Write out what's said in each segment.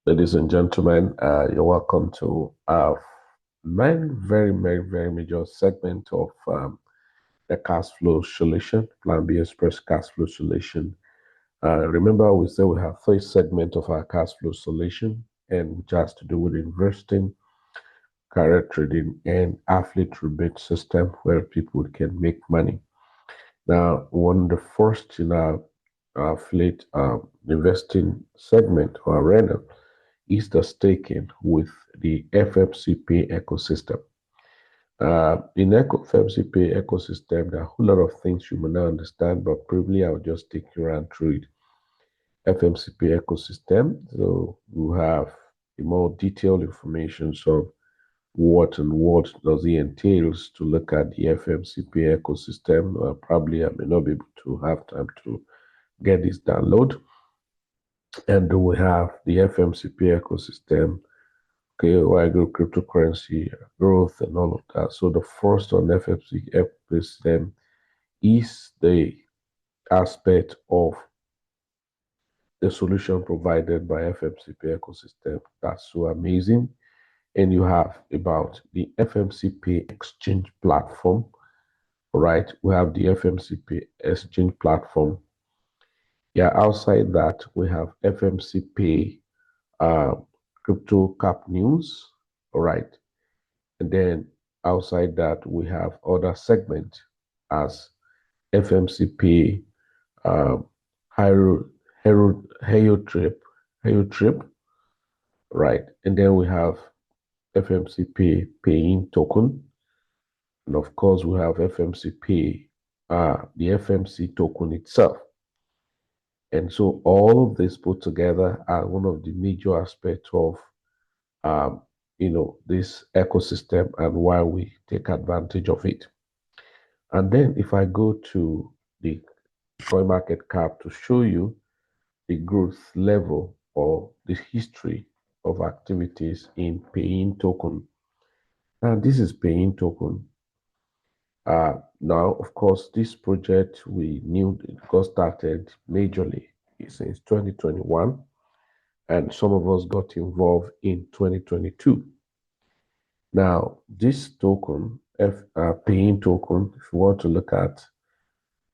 Ladies and gentlemen, you're welcome to our very major segment of the cash flow solution, Plan B Express cash flow solution. Remember, we said we have three segments of our cash flow solution, and which has to do with investing, career trading, and affiliate rebate system where people can make money. Now, one of the first in our affiliate investing segment or arena is the staking with the FMCP ecosystem. In FMCP ecosystem, there are a whole lot of things you may not understand, but probably I'll just take you around through it. FMCP ecosystem, so we have a more detailed information. So what and what does it entails to look at the FMCP ecosystem? Probably I may not be able to have time to get this download. And we have the FMCP ecosystem, okay, why go cryptocurrency growth and all of that. So the first on FMC ecosystem is the aspect of the solution provided by FMCP ecosystem. That's so amazing. And you have about the FMCP exchange platform, right? We have the FMCP exchange platform. Yeah, outside that, we have FMCP crypto cap news, all right? And then outside that, we have other segments as FMCP, Hero, Trip, right? And then we have FMCP paying token. And of course, we have FMCP, the FMC token itself. And so all of this put together are one of the major aspects of this ecosystem and why we take advantage of it. And then if I go to the coin market cap to show you the growth level or the history of activities in paying token. And this is paying token. Now, of course, this project we knew it got started majorly since 2021, and some of us got involved in 2022. Now, this token, paying token, if you want to look at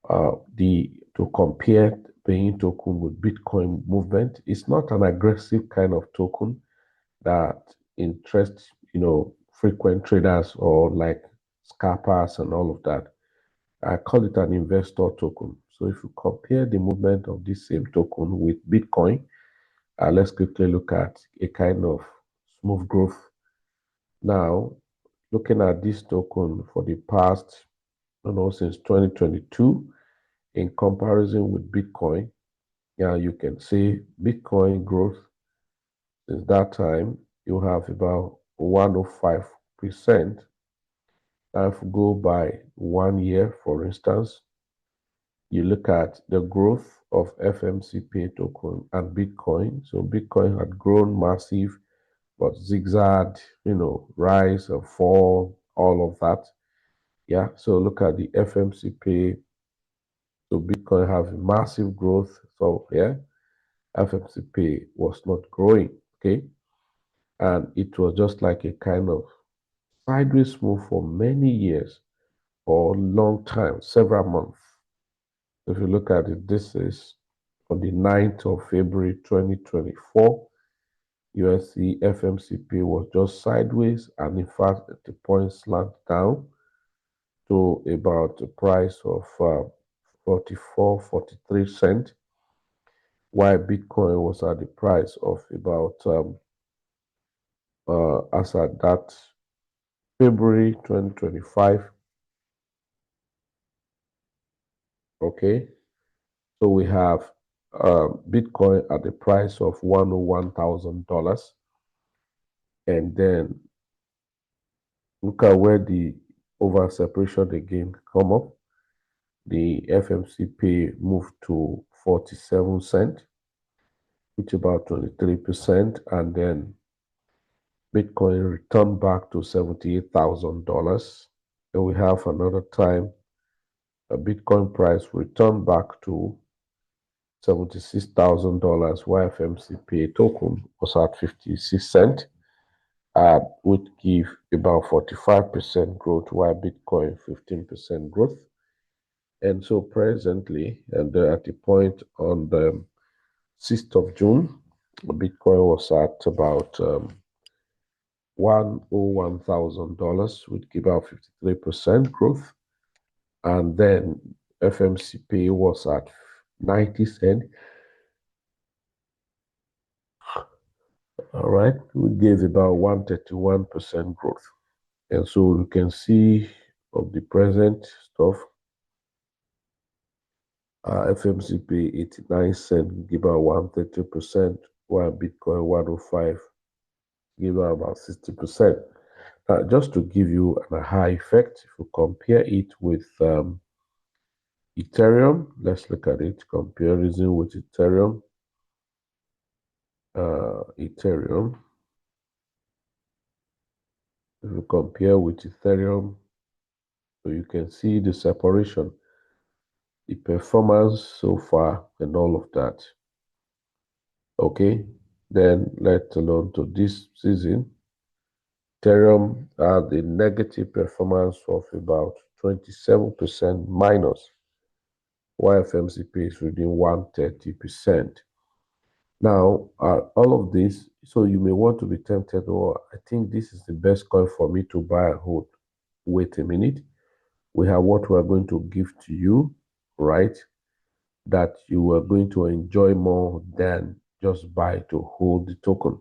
to compare paying token with Bitcoin movement, it's not an aggressive kind of token that interests, frequent traders or like scalpers and all of that. I call it an investor token. So if you compare the movement of this same token with Bitcoin, let's quickly look at a kind of smooth growth. Now, looking at this token for the past, since 2022, in comparison with Bitcoin, yeah, you can see Bitcoin growth since that time, you have about 105%. Now, if we go by 1 year, for instance, you look at the growth of FMCPA token and Bitcoin. So Bitcoin had grown massive, but zigzag, rise and fall, all of that. Yeah, so look at the FMCPA. So Bitcoin have massive growth. So yeah, FMCPA was not growing, okay? And it was just like a kind of sideways move for many years or long time, several months. If you look at it, this is on the 9th of February 2024. USC FMCP was just sideways, and in fact, the point slant down to about a price of 44, 43 cents, while Bitcoin was at the price of about, as at that February 2025. Okay, so we have Bitcoin at the price of $101,000, and then look at where the over separation again come up. The FMCP moved to 47 cents, which about 23%, and then Bitcoin returned back to $78,000. And we have another time a Bitcoin price returned back to $76,000, while FMCPA token was at 56 cents, would give about 45% growth, while Bitcoin 15% growth. And so presently, and at the point on the 6th of June, Bitcoin was at about $101,000, would give out 53% growth. And then FMCPA was at 90 cents. All right, we gave about 131% growth. And so you can see of the present stuff, FMCPA 89 cents, give out 130%, while Bitcoin 105 give out about 60%. Just to give you a high effect, if you compare it with Ethereum, let's look at it, comparison with Ethereum. Ethereum, if you compare with Ethereum, so you can see the separation, the performance so far, and all of that. Okay, then let alone to this season, Ethereum had a negative performance of about 27% minus, while FMCP is reading 130%. Now, all of this, so you may want to be tempted, oh, I think this is the best coin for me to buy and hold. Wait a minute. We have what we are going to give to you, right? That you are going to enjoy more than just buy to hold the token,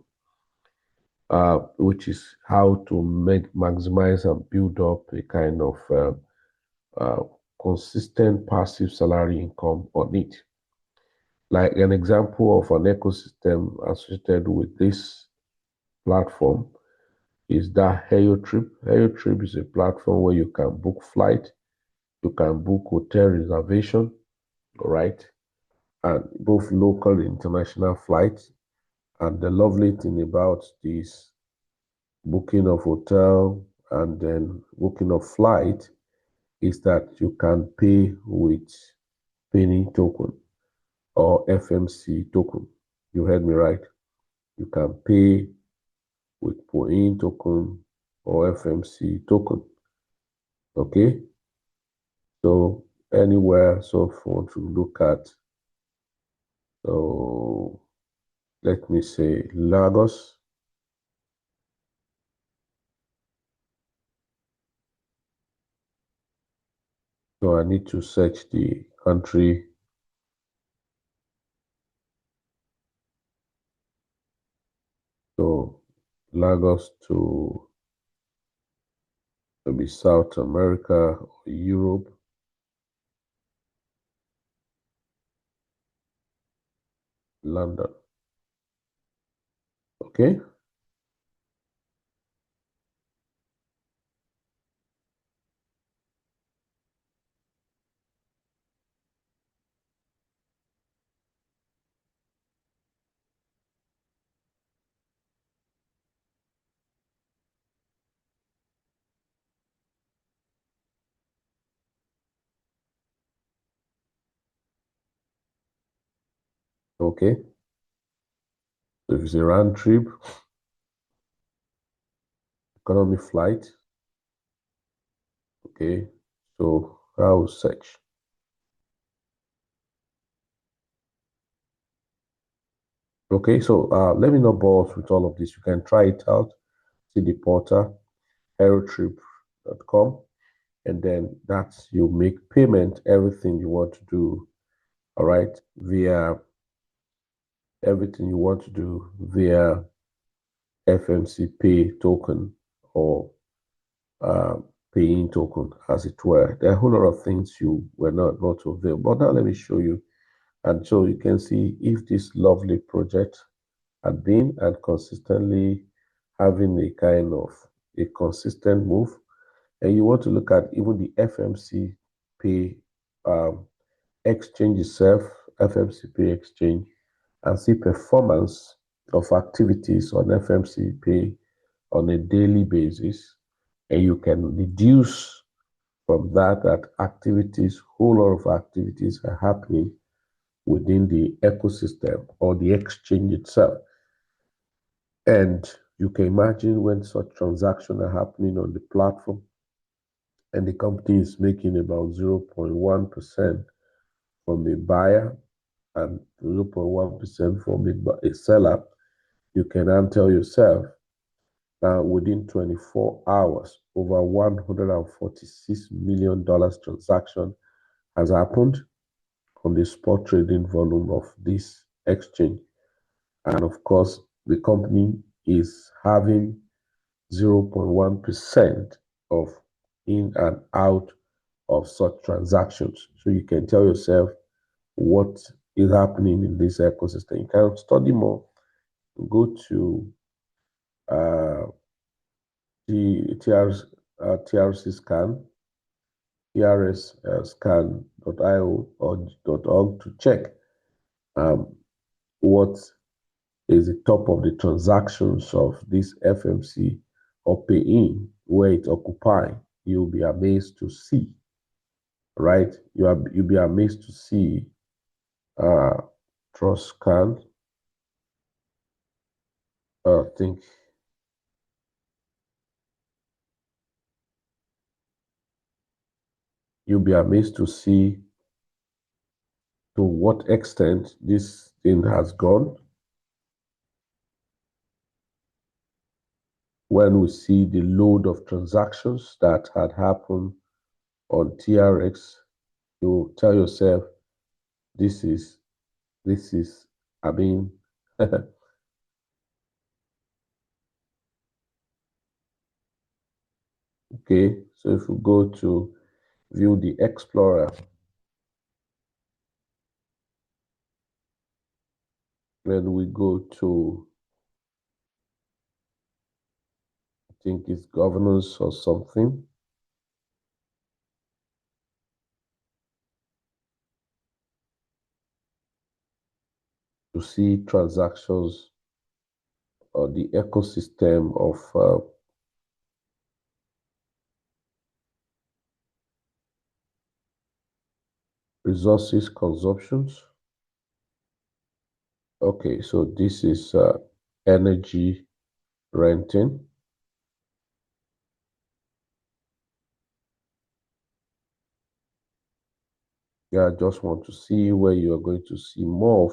which is how to maximize and build up a kind of consistent passive salary income on it. Like an example of an ecosystem associated with this platform is that HelioTrip. HelioTrip is a platform where you can book flight, you can book hotel reservation, right? And both local and international flights. And the lovely thing about this booking of hotel and then booking of flight is that you can pay with PAYNET token or FMC token. You heard me right. You can pay with PAYNET token or FMC token. Okay. So anywhere, so if you want to look at, so let me say Lagos. So I need to search the country. So Lagos to maybe South America or Europe. London. Okay. Okay. So if it's a round trip, economy flight. Okay. So I will search. Okay. So let me not bore us with all of this. You can try it out. See the portal, aerotrip.com, and then that's you make payment, everything you want to do. All right. Via everything you want to do via FMCPAY token or paying token, as it were. There are a whole lot of things you were not available. But now let me show you. And so you can see if this lovely project had been and consistently having a kind of a consistent move, and you want to look at even the FMCPAY exchange itself, FMCPAY exchange, and see performance of activities on FMCPAY on a daily basis, and you can deduce from that activities, whole lot of activities are happening within the ecosystem or the exchange itself. And you can imagine when such transactions are happening on the platform and the company is making about 0.1% from a buyer and 0.1% from a seller, you can then tell yourself that within 24 hours, over $146 million transaction has happened on the spot trading volume of this exchange. And of course, the company is having 0.1% of in and out of such transactions. So you can tell yourself what is happening in this ecosystem. You can study more. Go to the TRC scan, trscan.io or .org to check what is the top of the transactions of this FMC or pay-in, where it occupy. You'll be amazed to see, right? You'll be amazed to see Trust Scan. I think you'll be amazed to see to what extent this thing has gone. When we see the load of transactions that had happened on TRX, you tell yourself, this is, I mean, okay. So if we go to view the Explorer, then we go to, I think it's governance or something. To see transactions or the ecosystem of resources consumptions. Okay, so this is energy renting. Yeah, I just want to see where you are going to see more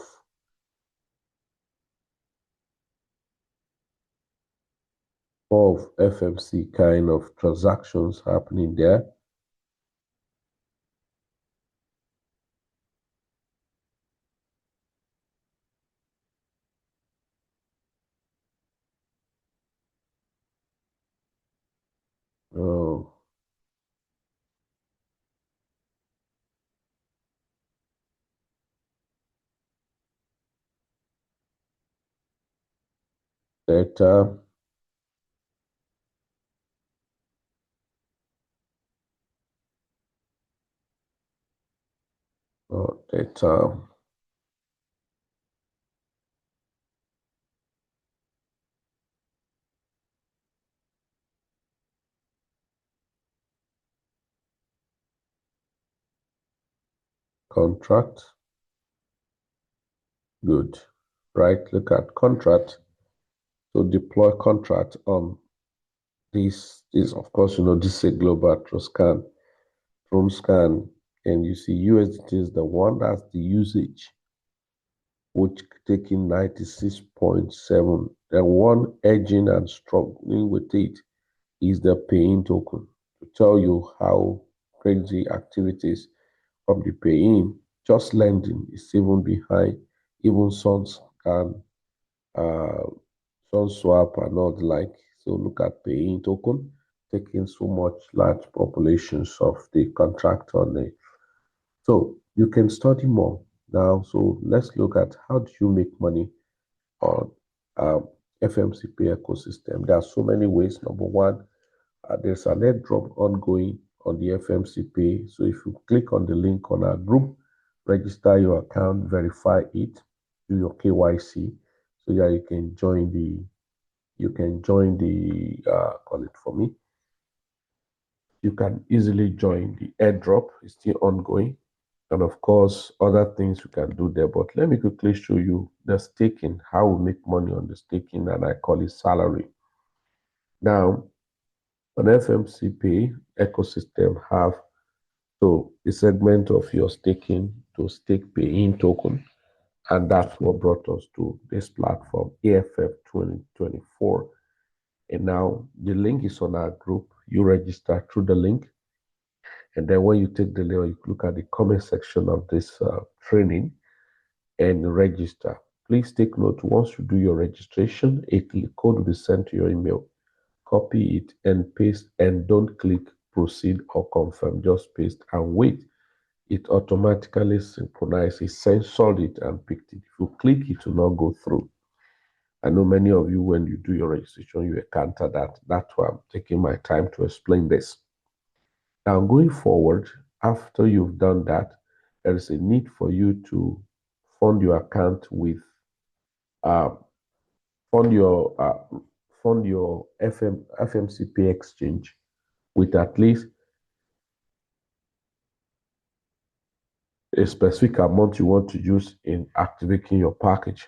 of FMC kind of transactions happening there. Oh, data. Oh, data. Contract. Good. Right, look at contract. So deploy contract on this is, of course, this is a global trust scan, from scan, and you see USDT is the one that's the usage, which taking 96.7. The one edging and struggling with it is the pay-in token, to tell you how crazy activities from the pay-in. Just lending is even behind, even Sons and swap and all the like. So look at pay-in token taking so much large populations of the contract on it. So you can study more now. So let's look at how do you make money on FMCPAY ecosystem. There are so many ways. Number one, there's an airdrop ongoing on the FMCPAY. So if you click on the link on our group, register your account, verify it, do your KYC, so yeah, you can join the call it for me. You can easily join the airdrop. It's still ongoing. And of course, other things you can do there. But let me quickly show you the staking, how we make money on the staking, and I call it salary. Now, on FMCPAY ecosystem have so a segment of your staking to stake pay-in token, and that's what brought us to this platform, AFF 2024. And now the link is on our group. You register through the link, and then when you take the link, you look at the comment section of this training and register. Please take note, once you do your registration, a code will be sent to your email. Copy it and paste, and don't click proceed or confirm. Just paste and wait. It automatically synchronizes, it censored it and picked it. If you click, it will not go through. I know many of you, when you do your registration, you encounter that. That's why I'm taking my time to explain this. Now, going forward, after you've done that, there is a need for you to fund your account with uh, fund your FMCP exchange with at least a specific amount you want to use in activating your package.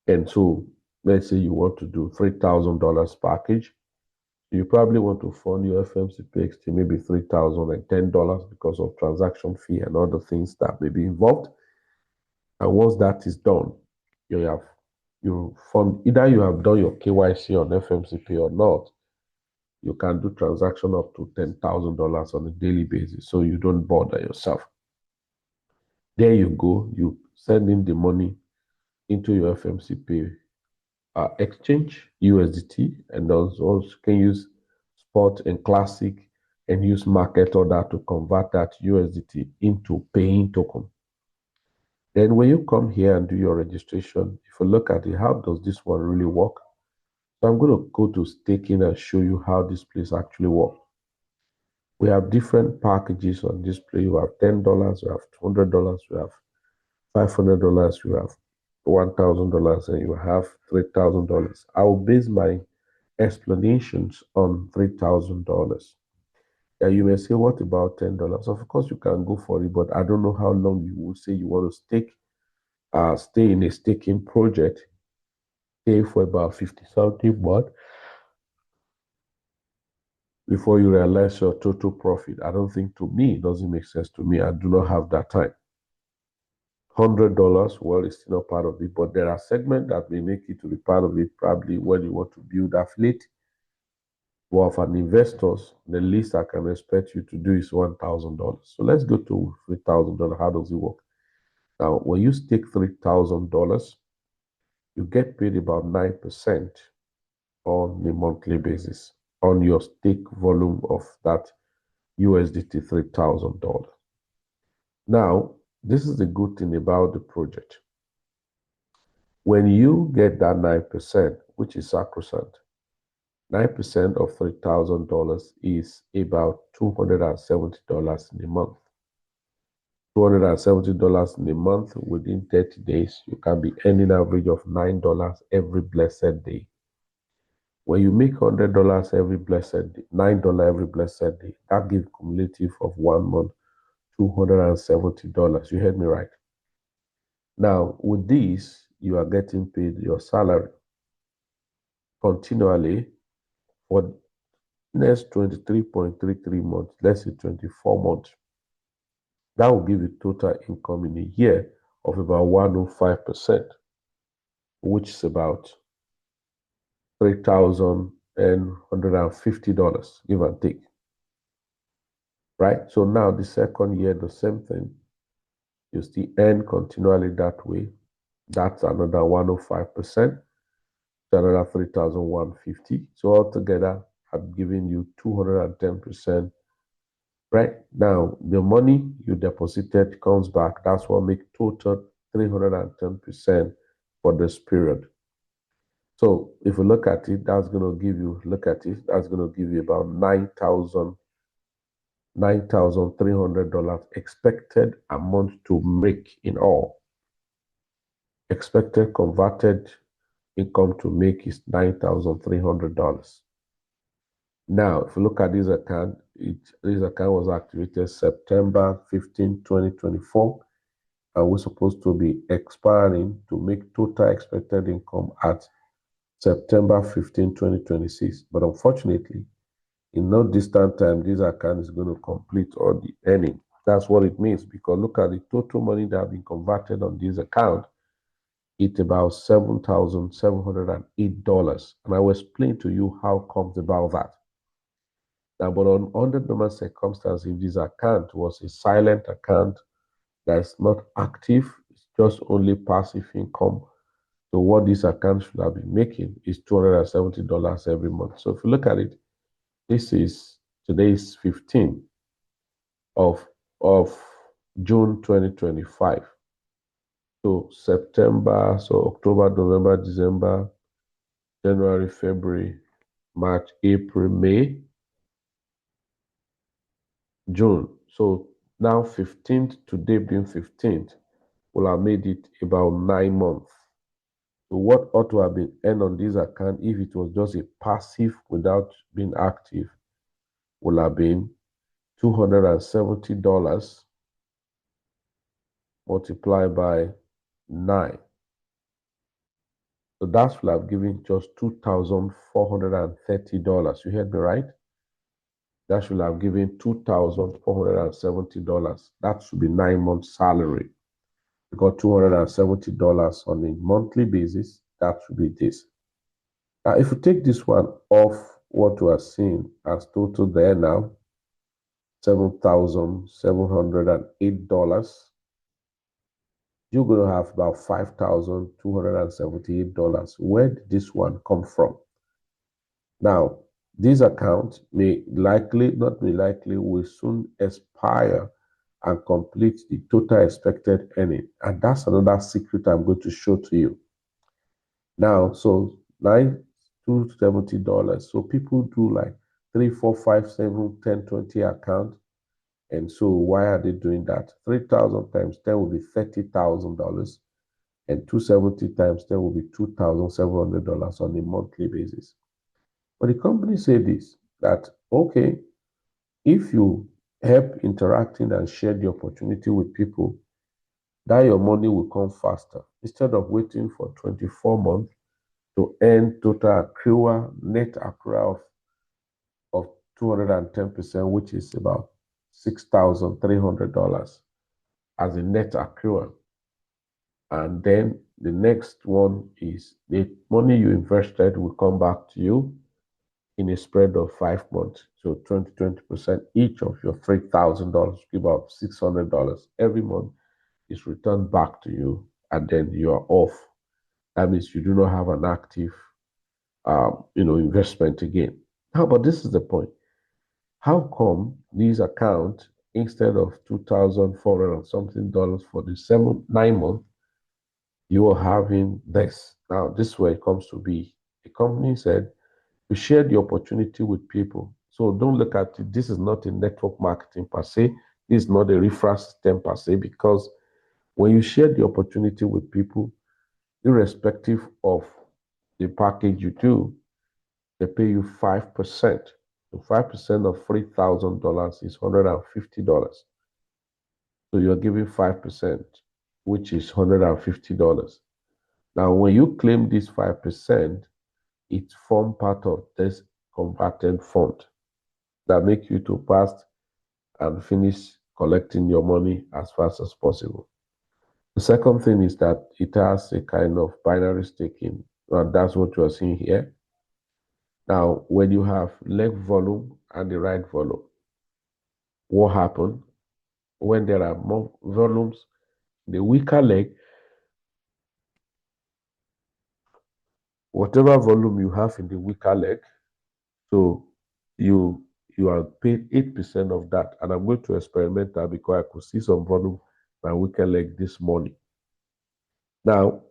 And so let's say you want to do $3,000 package. You probably want to fund your FMCP exchange maybe $3,010 because of transaction fee and other things that may be involved. And once that is done, you fund, either you have done your KYC on FMCP or not. You can do transaction up to $10,000 on a daily basis, so you don't bother yourself. There you go. You send in the money into your FMCP exchange, USDT, and also can use spot and classic and use market order to convert that USDT into paying token. Then when you come here and do your registration, if you look at it, how does this one really work? So I'm going to go to staking and show you how this place actually works. We have different packages on display. You have $10, you have $200, you have $500, you have $1,000, and you have $3,000. I will base my explanations on $3,000. Yeah, you may say, what about $10? Of course, you can go for it, but I don't know how long you will say you want to stay in a staking project, stay for about 50 something months before you realize your total profit. I don't think, to me, it doesn't make sense to me. I do not have that time. $100, well, it's still not part of it, but there are segments that may make it to be part of it, probably when you want to build affiliate. Well, for an investors, the least I can expect you to do is $1,000. So let's go to $3,000. How does it work? Now, when you stake $3,000, you get paid about 9% on a monthly basis on your stake volume of that USDT $3,000. Now, this is the good thing about the project. When you get that 9%, which is sacrosanct, 9% of $3,000 is about $270 in a month. $270 in a month within 30 days, you can be earning an average of $9 every blessed day. When you make $100 every blessed day, $9 every blessed day, that gives cumulative of 1 month, $270. You heard me right. Now, with this, you are getting paid your salary continually for next 23.33 months, let's say 24 months. That will give you total income in a year of about 105%, which is about $3,150, give and take. Right? So now the second year, the same thing. You still earn continually that way. That's another 105%, another 3,150. So altogether, I'm giving you 210%. Right now, the money you deposited comes back. That's what makes total 310% for this period. So if you look at it, that's going to give you, that's going to give you about $9,300 expected amount to make in all. Expected converted income to make is $9,300. Now, if you look at this account, this account was activated September 15, 2024, and we're supposed to be expiring to make total expected income at September 15, 2026. But unfortunately, in no distant time, this account is going to complete all the earning. That's what it means, because look at the total money that have been converted on this account. It's about $7,708. And I will explain to you how comes about that. Now, but under normal circumstances, if this account was a silent account that is not active, it's just only passive income. So what this account should have been making is $270 every month. So if you look at it, today is 15 of June 2025. So September, so October, November, December, January, February, March, April, May, June. So now 15th, today being 15th, will have made it about 9 months. So what ought to have been earned on this account if it was just a passive without being active will have been $270 multiplied by 9. So that will have given just $2,430. You heard me right? That should have given $2,470. That should be 9 months' salary. You got $270 on a monthly basis. That should be this. Now, if you take this one off what we are seeing as total there now, $7,708, you're going to have about $5,278. Where did this one come from? Now, this account will soon expire and complete the total expected earning. And that's another secret I'm going to show to you. Now, so $270. So people do like 3, 4, 5, 7, 10, 20 account. And so why are they doing that? 3,000 times 10 will be $30,000. And 270 times 10 will be $2,700 on a monthly basis. But the company said this, that, okay, if you help interacting and share the opportunity with people, that your money will come faster. Instead of waiting for 24 months to earn total accrual, net accrual of 210%, which is about $6,300 as a net accrual. And then the next one is the money you invested will come back to you in a spread of 5 months. So 20% each of your $3,000, about $600 every month is returned back to you, and then you are off. That means you do not have an active, investment again. Now, but this is the point. How come these accounts, instead of $2,400 and something for the 9 months, you are having this? Now, this is where it comes to be. The company said, we share the opportunity with people. So don't look at it. This is not a network marketing per se. This is not a referral system per se, because when you share the opportunity with people, irrespective of the package you do, they pay you 5%. So 5% of $3,000 is $150. So you're giving 5%, which is $150. Now, when you claim this 5%, it forms part of this converted fund that make you to pass and finish collecting your money as fast as possible. The second thing is that it has a kind of binary staking, and that's what you are seeing here. Now, when you have left volume and the right volume, what happens when there are more volumes? The weaker leg, whatever volume you have in the weaker leg, so you are paid 8% of that. And I'm going to experiment that because I could see some volume my weaker leg this morning. Now,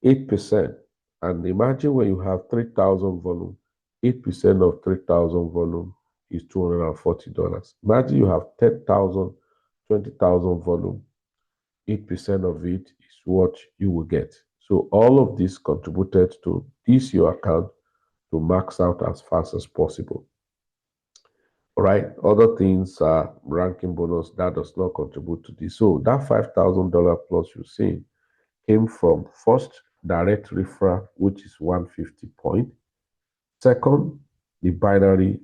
8%. And imagine when you have 3,000 volume, 8% of 3,000 volume is $240. Imagine you have 10,000, 20,000 volume, 8% of it is what you will get. So all of this contributed to this your account to max out as fast as possible. All right. Other things are ranking bonus that does not contribute to this. So that $5,000 plus you're seeing came from first direct referral, which is 150 point. Second, the binary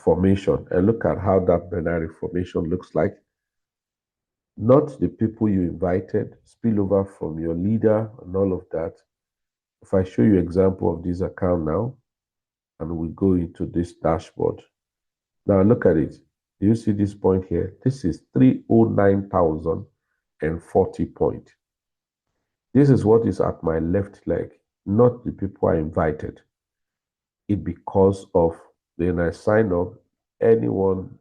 formation. And look at how that binary formation looks like. Not the people you invited, spillover from your leader and all of that. If I show you example of this account now, and we go into this dashboard. Now look at it. Do you see this point here? This is 309,040 point. This is what is at my left leg, not the people I invited. It because of when I sign up, anyone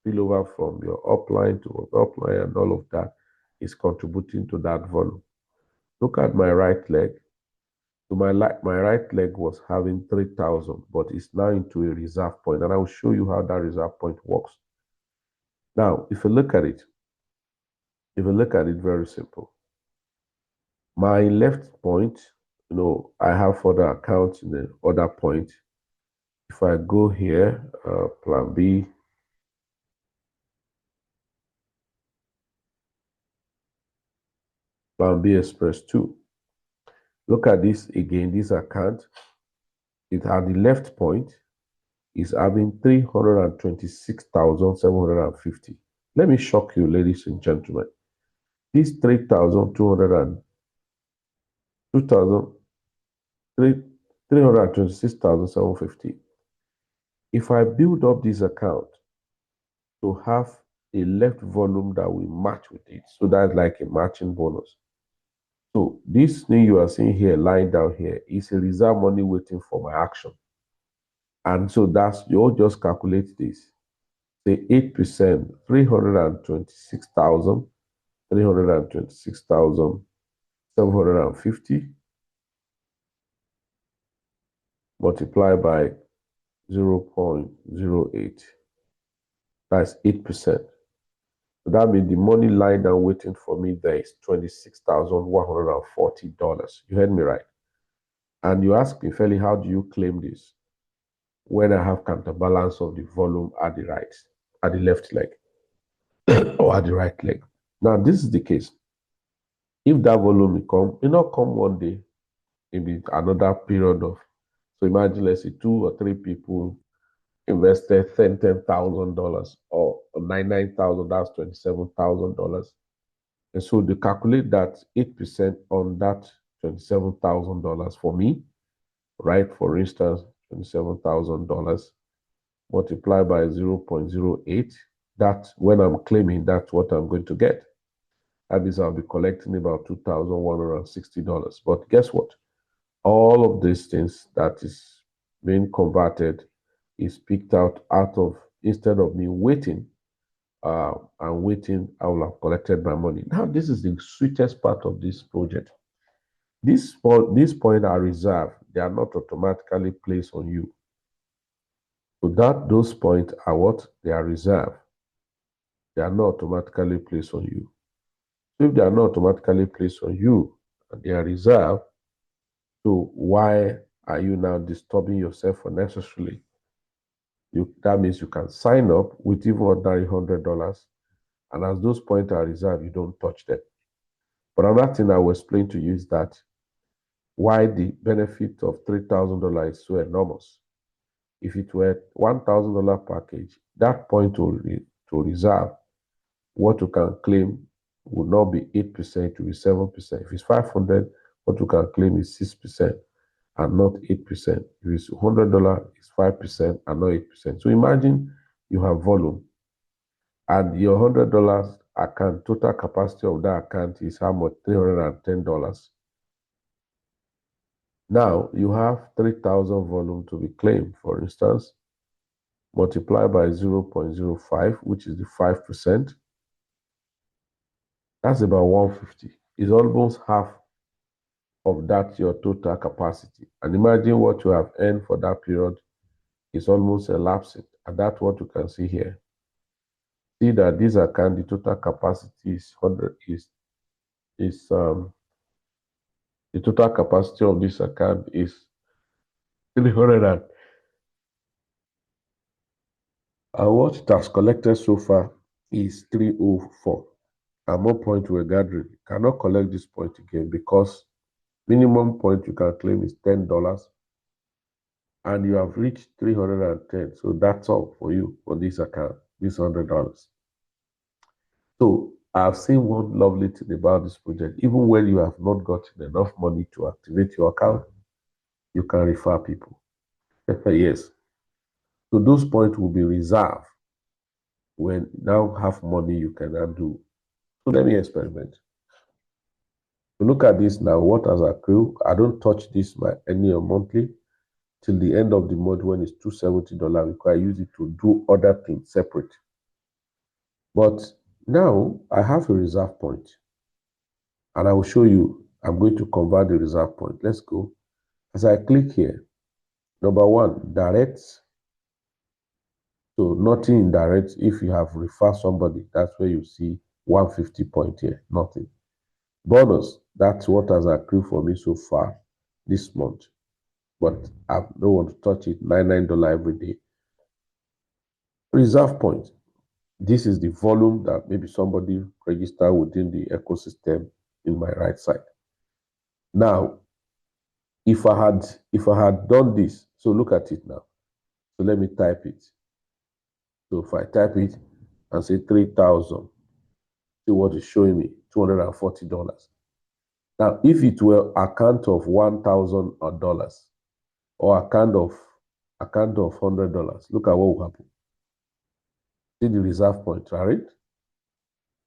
spill over from your upline to upline and all of that is contributing to that volume. Look at my right leg. So my right leg was having 3,000, but it's now into a reserve point, and I will show you how that reserve point works. Now, if you look at it very simple. My left point, I have further accounts in the other point. If I go here, plan B, plan B Express 2. Look at this again, this account. It at the left point is having 326,750. Let me shock you, ladies and gentlemen. This 326,750. If I build up this account to have a left volume that will match with it, so that's like a matching bonus. So this thing you are seeing here, lying down here, is a reserve money waiting for my action. And so you'll just calculate this. Say 8%, 326,750 multiplied by 0.08. That's 8%. So that means the money lying down waiting for me there is $26,140. You heard me right. And you ask me, Feli, how do you claim this when I have counterbalance of the volume at the left leg, or at the right leg? Now, this is the case. If that volume will not come one day, maybe another period of, so imagine, let's say 2 or 3 people invested $10,000 or 9,000, that's $27,000. And so they calculate that 8% on that $27,000 for me, right? For instance, $27,000 multiplied by 0.08. That when I'm claiming, that's what I'm going to get. That means I'll be collecting about $2,160. But guess what? All of these things that is being converted is picked out of, instead of me waiting and waiting, I will have collected my money. Now, this is the sweetest part of this project. These points are reserved. They are not automatically placed on you. So those points are what? They are reserved. They are not automatically placed on you. So if they are not automatically placed on you and they are reserved, so why are you now disturbing yourself unnecessarily? That means you can sign up with even ordinary $100, and as those points are reserved, you don't touch them. But another thing I will explain to you is that why the benefit of $3,000 is so enormous. If it were $1,000 package, that point to reserve, what you can claim would not be 8%, it will be 7%. If it's 500, what you can claim is 6% and not 8%. If it's $100, it's 5% and not 8%. So imagine you have volume and your $100 account, total capacity of that account is how much? $310. Now you have 3,000 volume to be claimed, for instance, multiply by 0.05, which is the 5%. That's about 150. It's almost half of that your total capacity. And imagine what you have earned for that period is almost elapsing. And that's what you can see here. See that this account, the total capacity is 100, the total capacity of this account is 300 And what it has collected so far is 304. And more point we're gathering. Cannot collect this point again because minimum point you can claim is $10 and you have reached 310. So that's all for you on this account, this $100. So I've seen one lovely thing about this project. Even when you have not gotten enough money to activate your account, you can refer people. Yes. So those points will be reserved when you now have money you cannot do. So let me experiment. So look at this now. What has accrued? I don't touch this my annual monthly till the end of the month when it's $270 because I use it to do other things separate. But now I have a reserve point. And I will show you, I'm going to convert the reserve point. Let's go. As I click here, number one, direct. So nothing in direct. If you have referred somebody, that's where you see 150 point here, nothing. Bonus, that's what has accrued for me so far this month. But I don't want to touch it, $99 every day. Reserve point. This is the volume that maybe somebody registered within the ecosystem in my right side. Now, if I had done this, so look at it now. So let me type it. So if I type it and say 3,000, see what is showing me, $240. Now, if it were account of $1,000 or account of $100, look at what will happen. See the reserve point, right?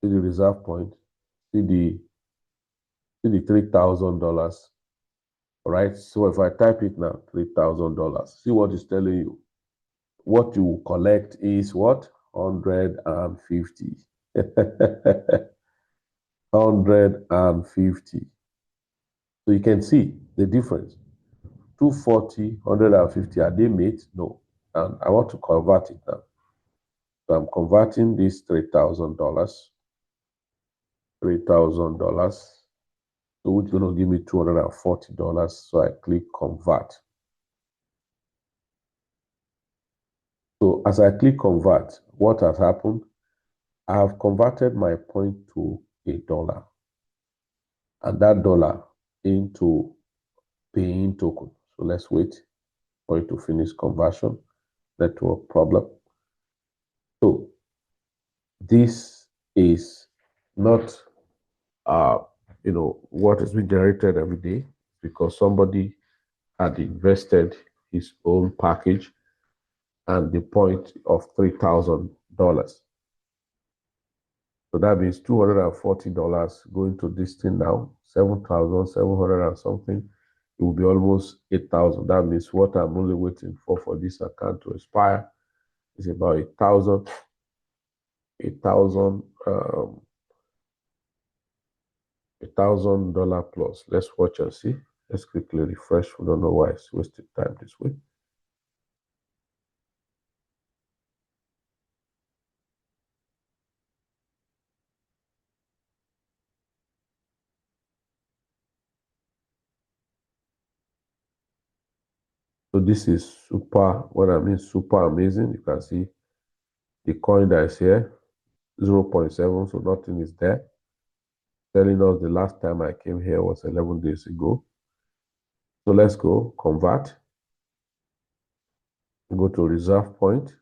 See the reserve point. See the $3,000. All right. So if I type it now, $3,000. See what it's telling you. What you collect is what? 150. 150. So you can see the difference. 240, 150. Are they mates? No. And I want to convert it now. So I'm converting this $3,000. $3,000. So which is going to give me $240. So I click convert. So as I click convert, what has happened? I have converted my point to a dollar. And that dollar into paying token. So let's wait for it to finish conversion. Network problem. So this is not what is being generated every day because somebody had invested his own package and the point of $3,000. So that means $240 going to this thing now, 7,700 and something. It will be almost 8,000. That means what I'm only waiting for this account to expire is about 8,000, $1,000 plus. Let's watch and see. Let's quickly refresh. We don't know why it's wasted time this way. So this is super, what I mean, super amazing. You can see the coin that is here, 0.7, so nothing is there. Telling us the last time I came here was 11 days ago. So let's go, convert. Go to reserve point.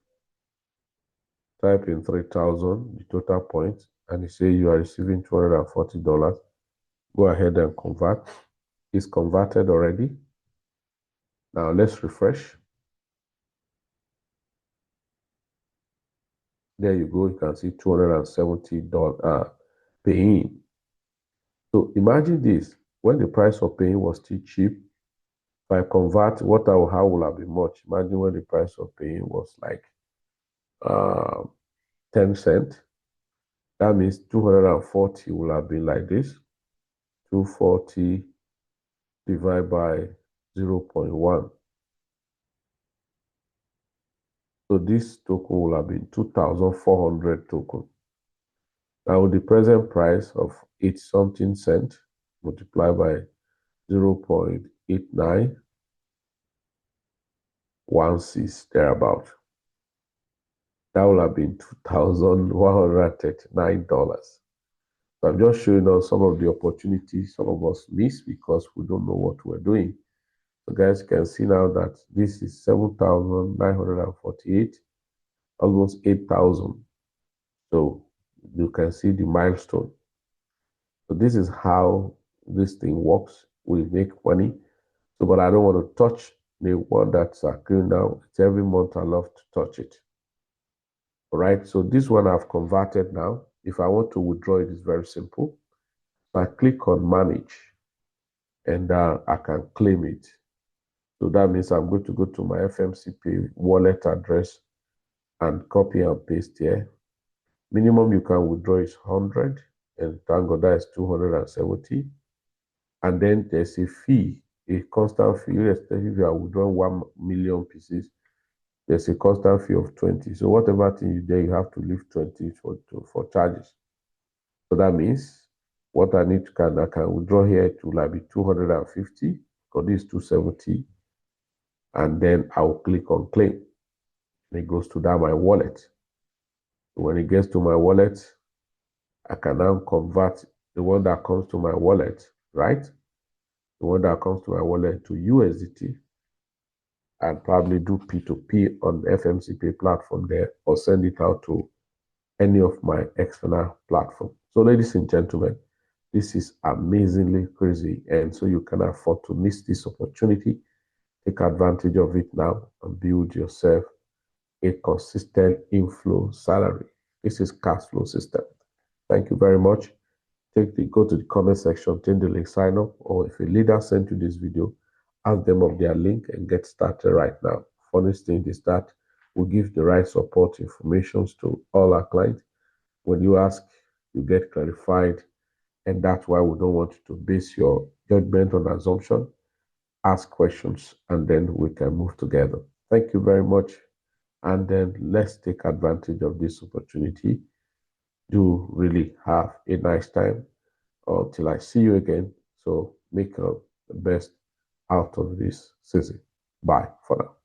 Type in 3,000, the total point, and it says you are receiving $240. Go ahead and convert. It's converted already. Now let's refresh. There you go. You can see $270 paying. So imagine this. When the price of paying was still cheap, if I convert, how will I be much? Imagine when the price of paying was like 10 cents. That means 240 will have been like this. 240 divided by 0.1. So this token will have been 2,400 token. Now with the present price of 8 something cent multiplied by 0.8916 thereabout. that would have been $2,139. So I'm just showing us some of the opportunities some of us miss because we don't know what we're doing. So guys, you can see now that this is 7,948, almost 8,000. So you can see the milestone. So this is how this thing works. We make money. So, but I don't want to touch the one that's accruing now. It's every month I love to touch it. All right. So this one I've converted now. If I want to withdraw it, it's very simple. So I click on manage and I can claim it. So that means I'm going to go to my FMCPAY wallet address and copy and paste here. Minimum you can withdraw is 100, and thank God that is 270. And then there's a fee, a constant fee, irrespective if you are withdrawing 1 million pieces, there's a constant fee of 20. So whatever thing you do, you have to leave 20 for charges. So that means what I need I can withdraw here to like be 250, because this is 270, and then I'll click on claim. And it goes to that my wallet. When it gets to my wallet, I can now convert the one that comes to my wallet, right? The one that comes to my wallet to USDT, and probably do P2P on the FMCPAY platform there, or send it out to any of my external platform. So ladies and gentlemen, this is amazingly crazy, and so you can afford to miss this opportunity. Take advantage of it now and build yourself a consistent inflow salary. This is cash flow system. Thank you very much. Go to the comment section, change the link, sign up, or if a leader sent you this video, ask them of their link and get started right now. Funniest thing is that we give the right support information to all our clients. When you ask, you get clarified, and that's why we don't want you to base your judgment on assumption. Ask questions, and then we can move together. Thank you very much, and then let's take advantage of this opportunity. Do really have a nice time until I see you again. So make the best out of this season. Bye for now.